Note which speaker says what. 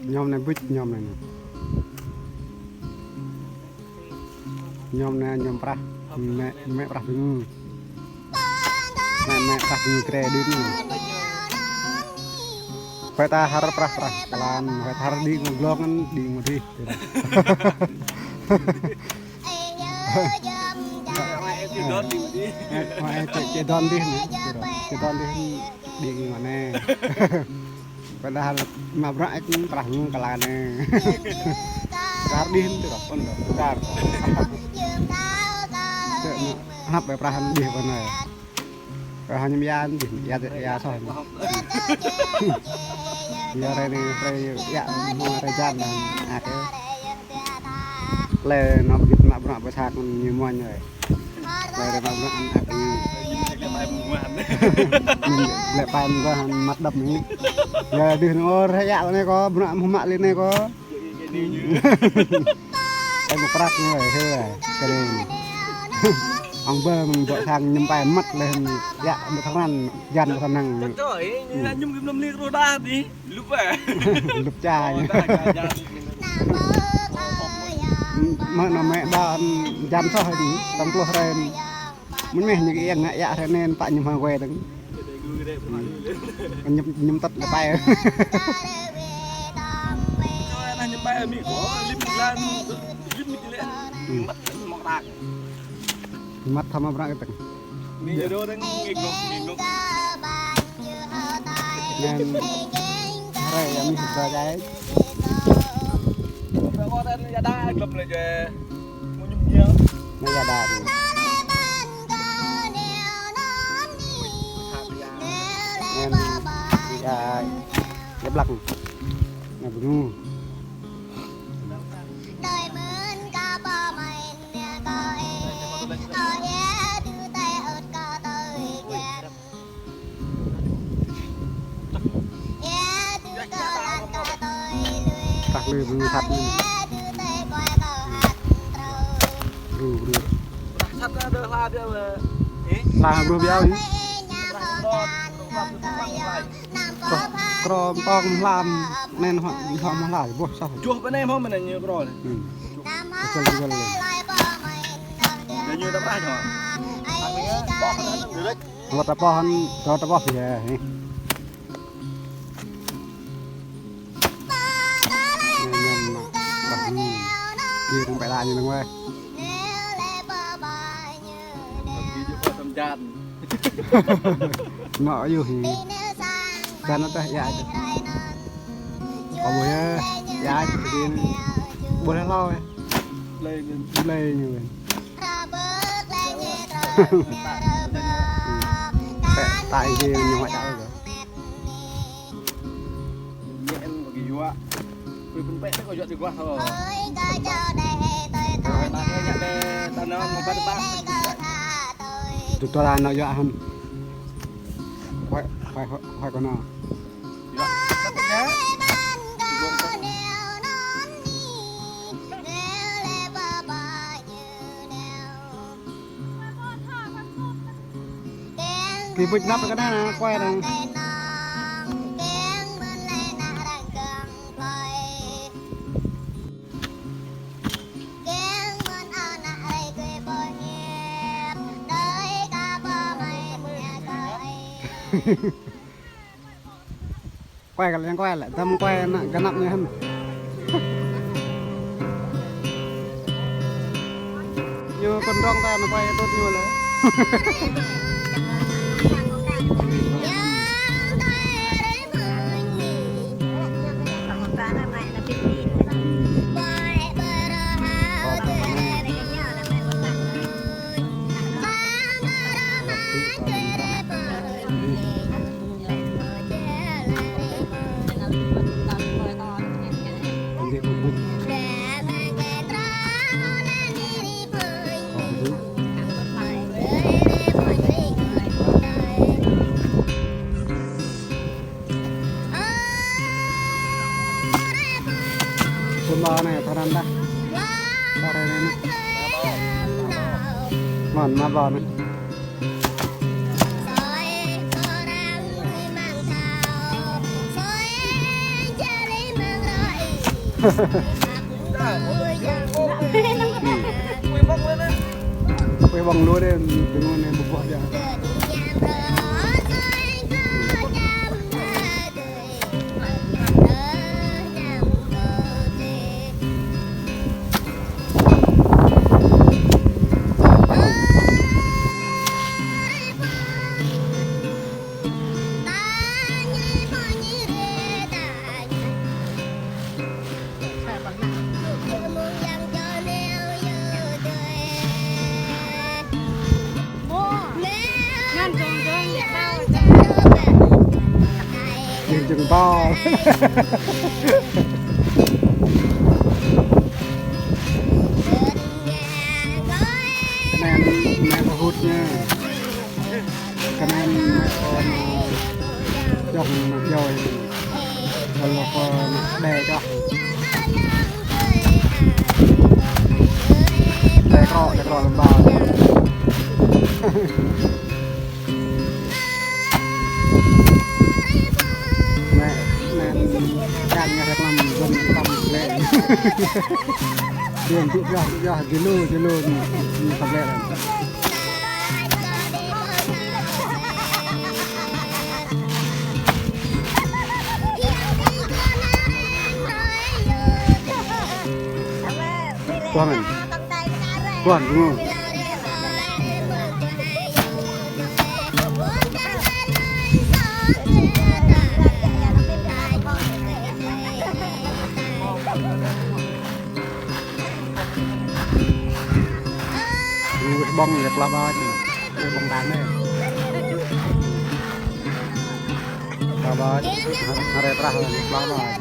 Speaker 1: nhom này bích nhom này nhom này nhom pra mẹ pra vinh mẹ pra vinh kredit phải ta harap pra pelan phải harap di ngeblok kan di ngudi cedon di di mana padahal mabrak itu perahu kalane kardin itu pun besar hapไปperahan di mana hanya mian di ya soal ya rene ya mau rejan dan ada le nó biết mabrak besar nyemuanya le mabrak ada lệ pan có mặt đập này giờ đi nó thấy dạo này có bữa nào mạ lên này có em một phát như vậy thế này cái này ông bơ mình vợ thằng nhâm bài mắt lên dạ một thằng ăn dằn một thằng năng
Speaker 2: trời nhâm kim lâm liên rô đa đi lúc về
Speaker 1: lúc trai mà nó mẹ đàn dằn sao hay đi đóng lô lên muốn mẹ những cái em ngại dạ thế nên tại nhầm hàng que đứng nhầm tật là tay
Speaker 2: nhầm bay mi có lip lên mọc đạn
Speaker 1: mắt thầm áp cái từng
Speaker 2: mi giờ đâu đang nghịch ngục
Speaker 1: nên đây em mình ra trái
Speaker 2: có tên gia đa club này về mua nhung nhiều
Speaker 1: nó gia đà nên ghép lắc này bưng tắt lư bưng thật rù
Speaker 2: thật ra đưa la đưa
Speaker 1: là rù béo nhỉ crom tong làm nên họ mà lại buộc sao
Speaker 2: chuột bên em không mình là nhiều rồi
Speaker 1: chơi chơi
Speaker 2: như tao ra rồi
Speaker 1: một tập bò cho tập bò gì vậy kia cũng phải làm như thế này nọ yêu thì ra nó ta dài có buổi dài thì buổi nó lo lên như vậy tại vì nhiều ngoại đạo rồi
Speaker 2: nhẹ một cái dúa vì phân vẽ nó có chuyện gì quá thôi ta nó một phát bát
Speaker 1: tụi tôi là nó dọa hơn khoai con nào cái bịch nắp cái này nó quay rồi quay cái lên quay lại tâm quay cái nặng như hơn như con rong ta nó quay tốt như là bò này thằng ăn ta bò này này mòn mà bò này Quay bong luôn đấy, đừng có nên bục bọt chừng to. Cái này mẹ có hút nha. Cái này mẹ còn dòng rồi là còn đè cho đè cọ làm bò. Đang nghe được làm dân tâm lệ đường tự do cái lô tập lệ này quang đúng không? Bong đẹp lắm ơi, bong đá này, lắm ơi, hari terakhir lắm ơi.